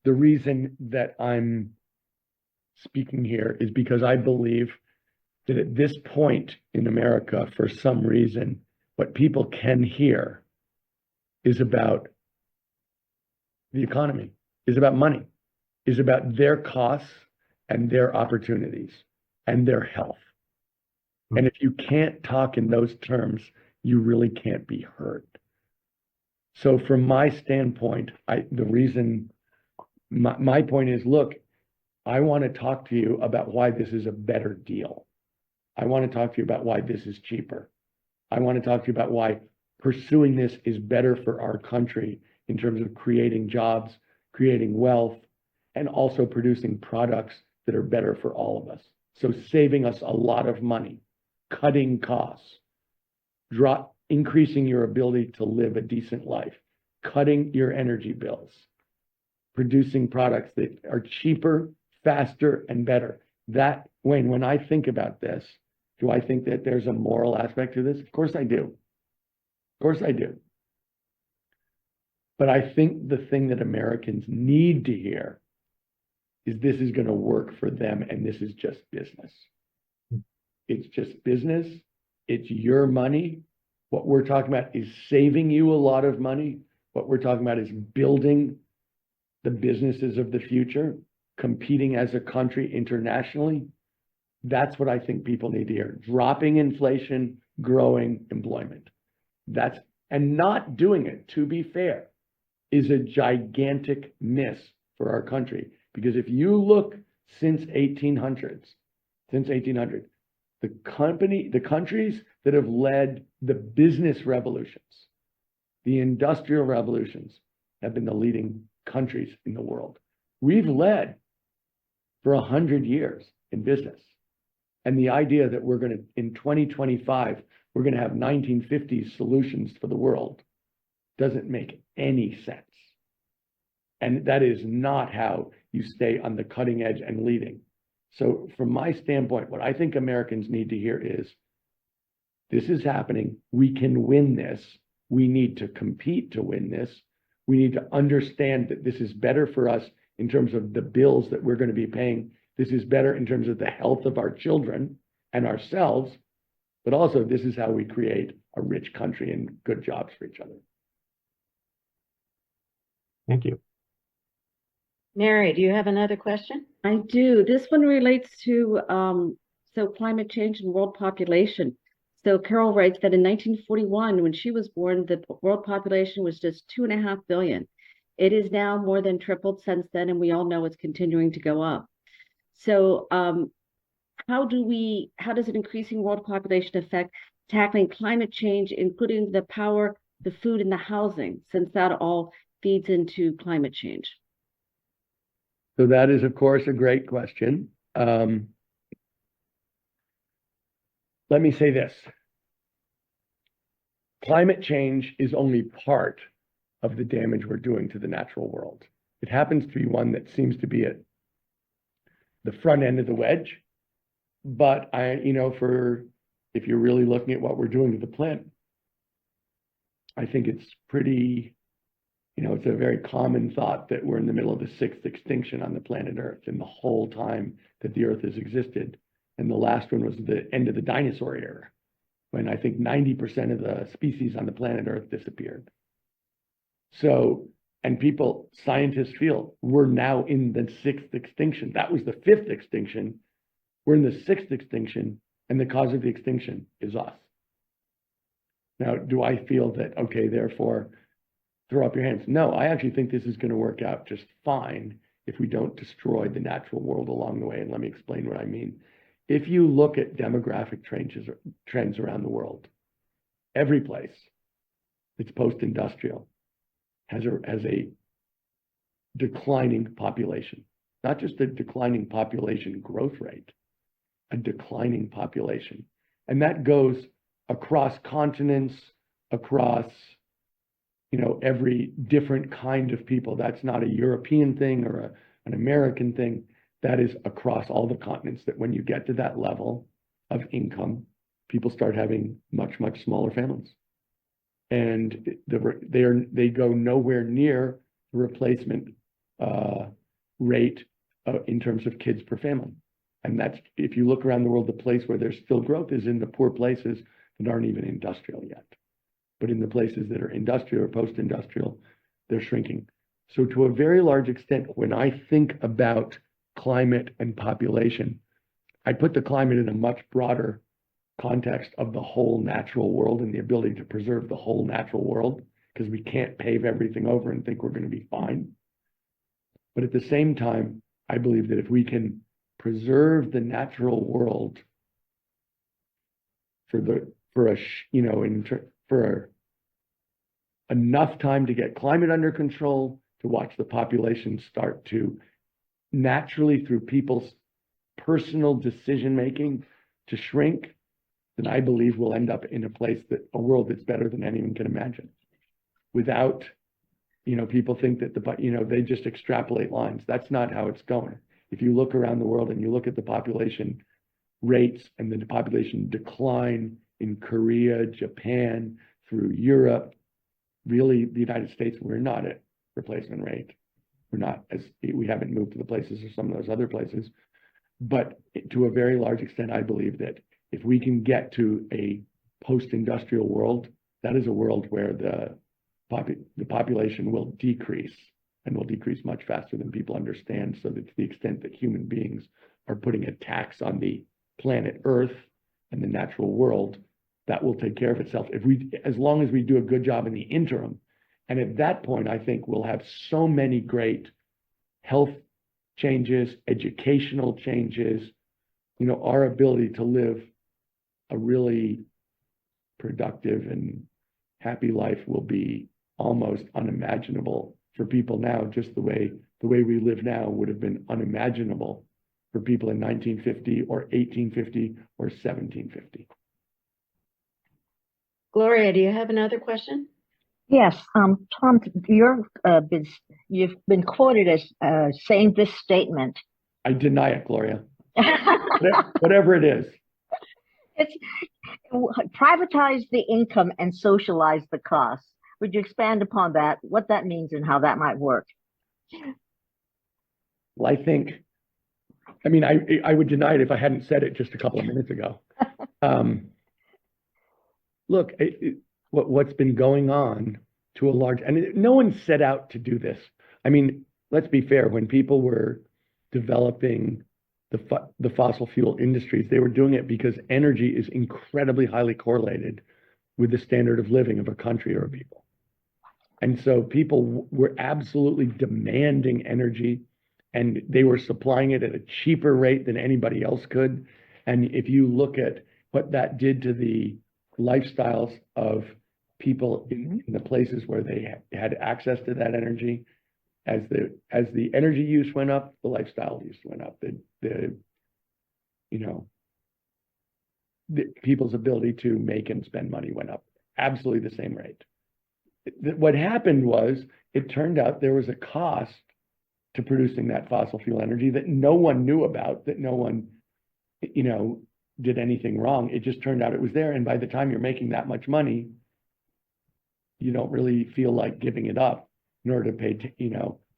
the reason that I'm speaking here is because I believe that at this point in America, for some reason, what people can hear is about the economy, is about money, is about their costs and their opportunities and their health. And if you can't talk in those terms, you really can't be heard. So from my standpoint, the reason my point is, look, I want to talk to you about why this is a better deal. I want to talk to you about why this is cheaper. I want to talk to you about why pursuing this is better for our country in terms of creating jobs, creating wealth, and also producing products that are better for all of us. So saving us a lot of money, cutting costs, increasing your ability to live a decent life, cutting your energy bills, producing products that are cheaper, faster, and better. That, Wayne, when I think about this, do I think that there's a moral aspect to this? Of course I do. Of course I do. But I think the thing that Americans need to hear is this is going to work for them, and this is just business. It's just business. It's your money. What we're talking about is saving you a lot of money. What we're talking about is building the businesses of the future, competing as a country internationally. That's what I think people need to hear. Dropping inflation, growing employment. And not doing it, to be fair, is a gigantic miss for our country. Because if you look since 1800, the countries that have led the business revolutions, the industrial revolutions, have been the leading countries in the world. We've led for 100 years in business. And the idea that we're going to, in 2025, we're going to have 1950s solutions for the world doesn't make any sense. And that is not how you stay on the cutting edge and leading. So from my standpoint, what I think Americans need to hear is, this is happening. We can win this. We need to compete to win this. We need to understand that this is better for us in terms of the bills that we're going to be paying. This is better in terms of the health of our children and ourselves, but also this is how we create a rich country and good jobs for each other. Thank you. Mary, do you have another question? I do. This one relates to climate change and world population. So Carol writes that in 1941, when she was born, the world population was just 2.5 billion. It is now more than tripled since then, and we all know it's continuing to go up. So how does an increasing world population affect tackling climate change, including the power, the food, and the housing, since that all feeds into climate change? So that is, of course, a great question. Let me say this. Climate change is only part of the damage we're doing to the natural world. It happens to be one that seems to be at the front end of the wedge. But if you're really looking at what we're doing to the planet, I think it's pretty, it's a very common thought that we're in the middle of the 6th extinction on the planet Earth, and the whole time that the Earth has existed. And the last one was the end of the dinosaur era, when I think 90% of the species on the planet Earth disappeared. So, and scientists feel we're now in the 6th extinction. That was the 5th extinction. We're in the 6th extinction, and the cause of the extinction is us. Now, do I feel that, okay, therefore, throw up your hands? No, I actually think this is going to work out just fine if we don't destroy the natural world along the way. And let me explain what I mean. If you look at demographic trends around the world, every place that's post-industrial has a declining population, not just a declining population growth rate, a declining population. And that goes across continents, across every different kind of people. That's not a European thing or an American thing. That is across all the continents, that when you get to that level of income, people start having much, much smaller families. And they go nowhere near the replacement rate in terms of kids per family. And that's, if you look around the world, the place where there's still growth is in the poor places that aren't even industrial yet. But in the places that are industrial or post-industrial, they're shrinking. So to a very large extent, when I think about climate and population, I put the climate in a much broader context of the whole natural world and the ability to preserve the whole natural world, because we can't pave everything over and think we're going to be fine. But at the same time, I believe that if we can preserve the natural world for enough time to get climate under control, to watch the population start to naturally, through people's personal decision making, to shrink, then I believe we'll end up in a world that's better than anyone can imagine. Without, people think that they just extrapolate lines. That's not how it's going. If you look around the world and you look at the population rates and the population decline in Korea, Japan, through Europe, really the United States, we're not at replacement rate. We haven't moved to the places of some of those other places. But to a very large extent, I believe that if we can get to a post-industrial world, that is a world where the population will decrease, and will decrease much faster than people understand, so that to the extent that human beings are putting a tax on the planet Earth and the natural world, that will take care of itself as long as we do a good job in the interim. And at that point, I think we'll have so many great health changes, educational changes, our ability to live a really productive and happy life will be almost unimaginable for people now, just the way we live now would have been unimaginable for people in 1950 or 1850 or 1750. Gloria, do you have another question? Yes, Tom, you've been quoted as saying this statement. I deny it, Gloria. Whatever it is. It's privatize the income and socialize the costs. Would you expand upon that, what that means and how that might work? Well, I would deny it if I hadn't said it just a couple of minutes ago. Look, what's been going on to a large, and no one set out to do this. Let's be fair. When people were developing the fossil fuel industries, they were doing it because energy is incredibly highly correlated with the standard of living of a country or a people. And so people were absolutely demanding energy, and they were supplying it at a cheaper rate than anybody else could. And if you look at what that did to the lifestyles of people in the places where they had access to that energy, as the energy use went up, the lifestyle use went up. The people's ability to make and spend money went up absolutely the same rate. What happened was, it turned out there was a cost to producing that fossil fuel energy that no one knew about, that no one, did anything wrong. It just turned out it was there. And by the time you're making that much money, you don't really feel like giving it up in order to pay,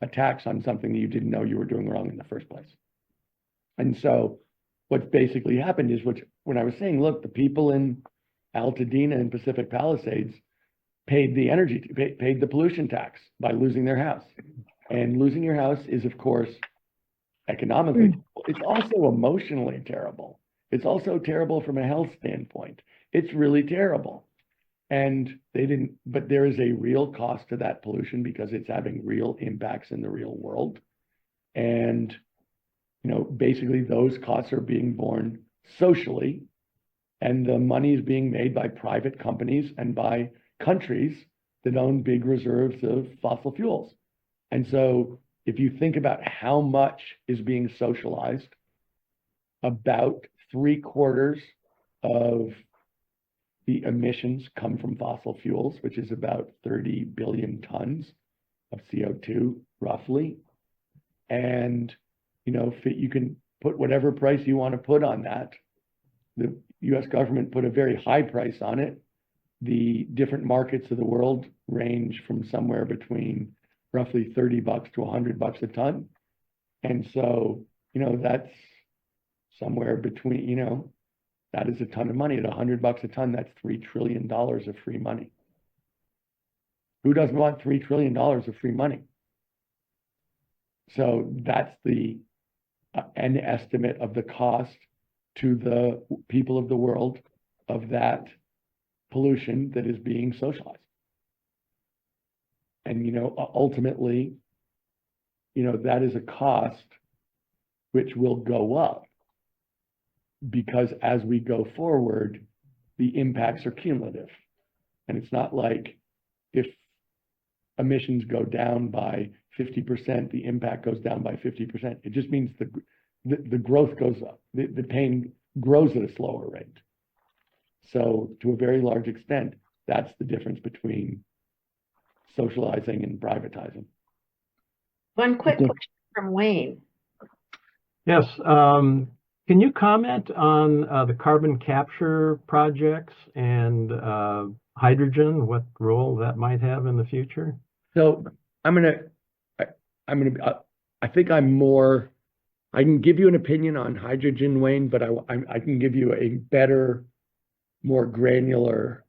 a tax on something that you didn't know you were doing wrong in the first place. And so what's basically happened is when I was saying, look, the people in Altadena and Pacific Palisades paid the pollution tax by losing their house. And losing your house is, of course, economically, it's also emotionally terrible. It's also terrible from a health standpoint. It's really terrible. And but there is a real cost to that pollution because it's having real impacts in the real world. And, basically those costs are being borne socially, and the money is being made by private companies and by countries that own big reserves of fossil fuels. And so if you think about how much is being socialized, about 3/4 of the emissions come from fossil fuels, which is about 30 billion tons of CO2, roughly. And, you can put whatever price you want to put on that. The US government put a very high price on it. The different markets of the world range from somewhere between roughly $30 to $100 a ton. And so, that's somewhere between, that is a ton of money. At $100 a ton, that's $3 trillion of free money. Who doesn't want $3 trillion of free money? So that's an estimate of the cost to the people of the world of that pollution that is being socialized. And, ultimately, that is a cost which will go up because as we go forward, the impacts are cumulative. And it's not like if emissions go down by 50%, the impact goes down by 50%. It just means the growth goes up. The pain grows at a slower rate. So to a very large extent, that's the difference between socializing and privatizing. One quick Okay. question from Wayne. Yes. Can you comment on the carbon capture projects and hydrogen, what role that might have in the future? So I think I can give you an opinion on hydrogen, Wayne, but I can give you a better, more granular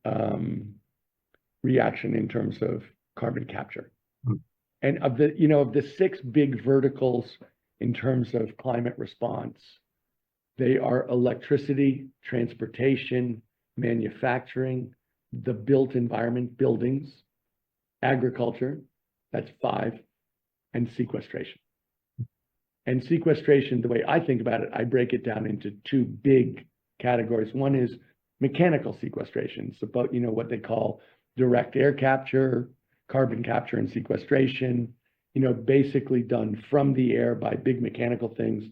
reaction in terms of carbon capture. Hmm. And of the 6 big verticals in terms of climate response, they are electricity, transportation, manufacturing, the built environment, buildings, agriculture, that's 5, and sequestration. And sequestration, the way I think about it, I break it down into 2 big categories. One is mechanical sequestration, so what they call direct air capture, carbon capture and sequestration, basically done from the air by big mechanical things,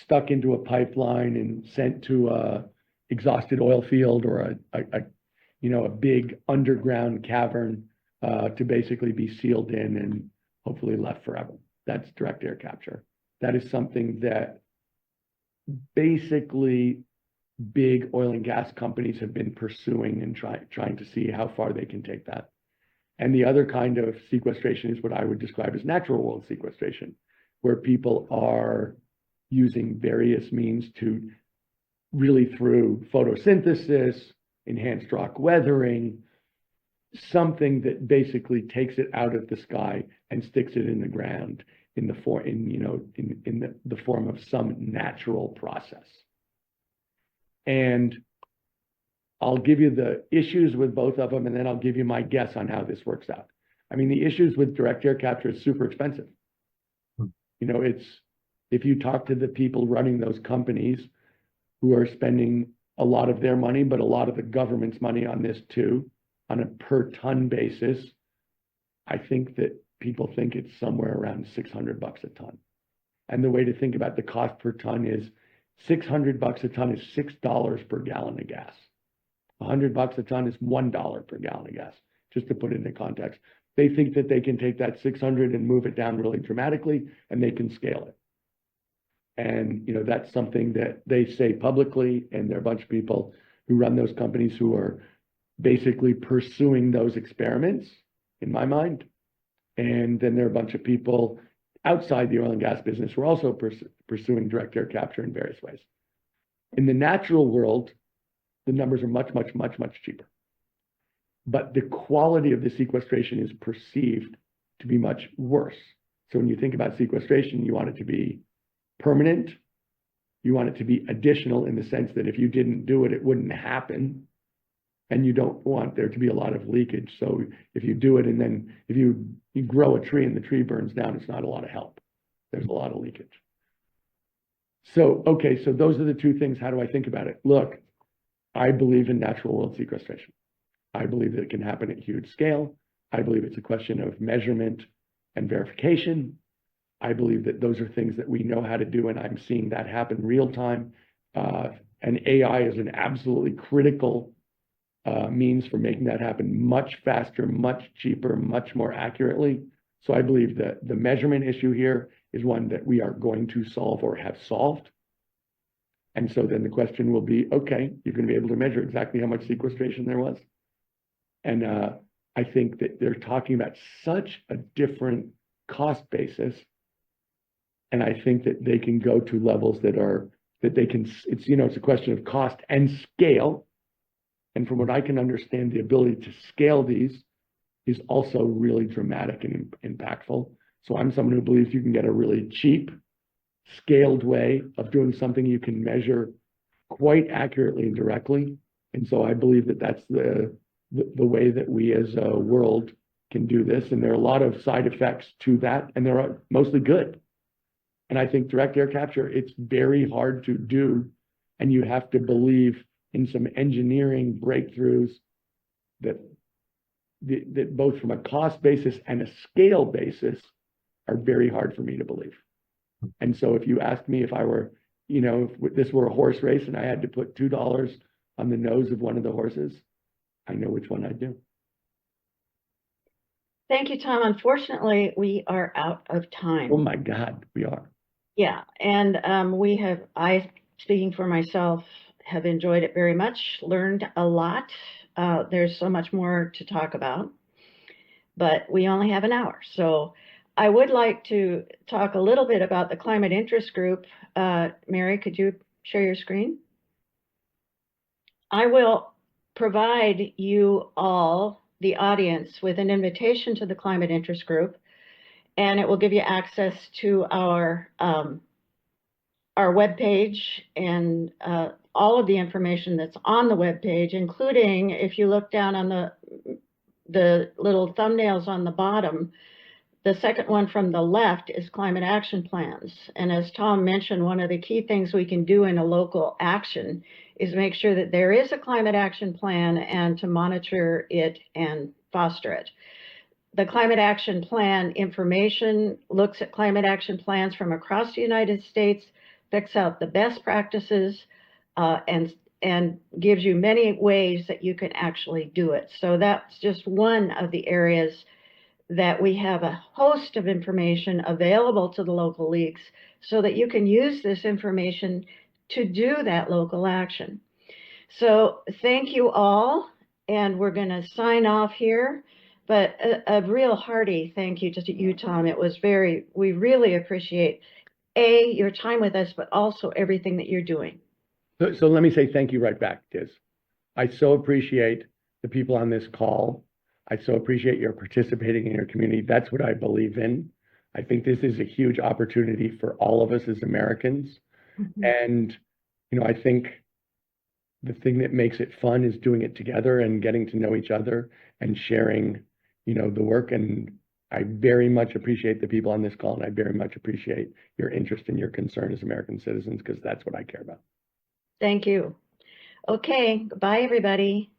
stuck into a pipeline and sent to a exhausted oil field or a big underground cavern to basically be sealed in and hopefully left forever. That's direct air capture. That is something that basically big oil and gas companies have been pursuing and trying to see how far they can take that. And the other kind of sequestration is what I would describe as natural world sequestration, where people are using various means to really through photosynthesis, enhanced rock weathering, something that basically takes it out of the sky and sticks it in the ground in the form of some natural process. And I'll give you the issues with both of them, and then I'll give you my guess on how this works out. I mean, the issues with direct air capture is super expensive. If you talk to the people running those companies who are spending a lot of their money, but a lot of the government's money on this too, on a per ton basis, I think that people think it's somewhere around $600 a ton. And the way to think about the cost per ton is $600 a ton is $6 per gallon of gas. $100 a ton is $1 per gallon of gas, just to put it into context. They think that they can take that 600 and move it down really dramatically, and they can scale it. And that's something that they say publicly, and there are a bunch of people who run those companies who are basically pursuing those experiments, in my mind. And then there are a bunch of people outside the oil and gas business who are also pursuing direct air capture in various ways. In the natural world, the numbers are much, much, much, much cheaper. But the quality of the sequestration is perceived to be much worse. So when you think about sequestration, you want it to be permanent. You want it to be additional in the sense that if you didn't do it, it wouldn't happen. And you don't want there to be a lot of leakage. So if you do it and then if you grow a tree and the tree burns down, it's not a lot of help. There's a lot of leakage. So, okay, so those are the 2 things. How do I think about it? Look, I believe in natural world sequestration. I believe that it can happen at huge scale. I believe it's a question of measurement and verification. I believe that those are things that we know how to do, and I'm seeing that happen real time. And AI is an absolutely critical means for making that happen much faster, much cheaper, much more accurately. So I believe that the measurement issue here is one that we are going to solve or have solved. And so then the question will be, okay, you're going to be able to measure exactly how much sequestration there was. And I think that they're talking about such a different cost basis. And I think that they can go to levels that they can, it's a question of cost and scale. And from what I can understand, the ability to scale these is also really dramatic and impactful. So I'm someone who believes you can get a really cheap, scaled way of doing something you can measure quite accurately and directly And so I believe that that's the way that we as a world can do this. And there are a lot of side effects to that, and they're mostly good. And I think direct air capture, it's very hard to do. And you have to believe in some engineering breakthroughs that both from a cost basis and a scale basis are very hard for me to believe. And so if you ask me if I were, if this were a horse race and I had to put $2 on the nose of one of the horses, I know which one I'd do. Thank you, Tom. Unfortunately, we are out of time. Oh my God, we are. Yeah, and I, speaking for myself, have enjoyed it very much, learned a lot. There's so much more to talk about, but we only have an hour. So I would like to talk a little bit about the Climate Interest Group. Mary, could you share your screen? I will provide you all, the audience, with an invitation to the Climate Interest Group, and it will give you access to our webpage and all of the information that's on the webpage, including, if you look down on the little thumbnails on the bottom, the second one from the left is climate action plans. And as Tom mentioned, one of the key things we can do in a local action is make sure that there is a climate action plan and to monitor it and foster it. The climate action plan information looks at climate action plans from across the United States, picks out the best practices, and gives you many ways that you can actually do it. So that's just one of the areas that we have a host of information available to the local leagues so that you can use this information to do that local action. So thank you all, and we're going to sign off here. But a real hearty thank you to you, Tom. It was we really appreciate, your time with us, but also everything that you're doing. So let me say thank you right back, Tiz. I so appreciate the people on this call. I so appreciate your participating in your community. That's what I believe in. I think this is a huge opportunity for all of us as Americans. Mhm. And, I think the thing that makes it fun is doing it together and getting to know each other and sharing, the work. And I very much appreciate the people on this call, and I very much appreciate your interest and your concern as American citizens, because that's what I care about. Thank you. Okay, goodbye, everybody.